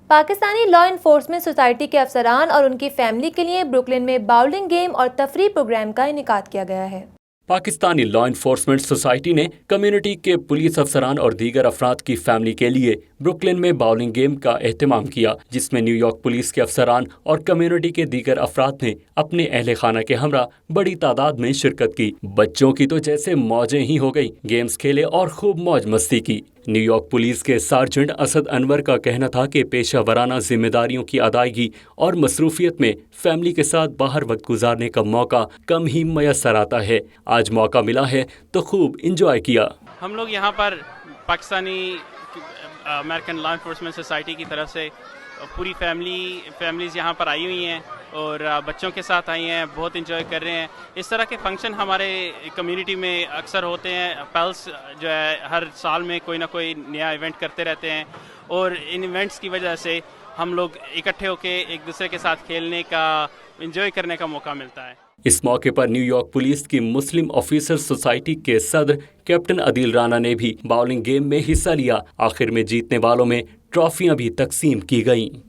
پاکستانی لا enforcement society کے افسران اور ان کی فیملی کے لیے بروکلن میں باؤلنگ گیم اور تفریح پروگرام کا انعقاد کیا گیا ہے۔ پاکستانی لا انفورسمنٹ سوسائٹی نے کمیونٹی کے پولیس افسران اور دیگر افراد کی فیملی کے لیے بروکلن میں باؤلنگ گیم کا اہتمام کیا، جس میں نیو یارک پولیس کے افسران اور کمیونٹی کے دیگر افراد نے اپنے اہل خانہ کے ہمراہ بڑی تعداد میں شرکت کی۔ بچوں کی تو جیسے موجیں ہی ہو گئی، گیمز کھیلے اور خوب موج مستی کی۔ نیو یارک پولیس کے سارجنٹ اسد انور کا کہنا تھا کہ پیشہ ورانہ ذمہ داریوں کی ادائیگی اور مصروفیت میں فیملی کے ساتھ باہر وقت گزارنے کا موقع کم ہی میسر آتا ہے۔ آج موقع ملا ہے تو خوب انجوائے کیا۔ ہم لوگ یہاں پر Pakistani American law enforcement society کی طرف سے پوری فیملیز یہاں پر آئی ہوئی ہیں اور بچوں کے ساتھ آئی ہیں، بہت انجوائے کر رہے ہیں۔ اس طرح کے فنکشن ہمارے کمیونٹی میں اکثر ہوتے ہیں۔ پیلس جو ہے ہر سال میں کوئی نہ کوئی نیا ایونٹ کرتے رہتے ہیں اور ان ایونٹس کی وجہ سے ہم لوگ اکٹھے ہو کے ایک دوسرے کے ساتھ کھیلنے کا، انجوائے کرنے کا موقع ملتا ہے۔ اس موقع پر نیو یارک پولیس کی مسلم آفیسر سوسائٹی کے صدر کیپٹن عدیل رانا نے بھی باؤلنگ گیم میں حصہ لیا۔ آخر میں جیتنے والوں میں ٹرافیاں بھی تقسیم کی گئیں۔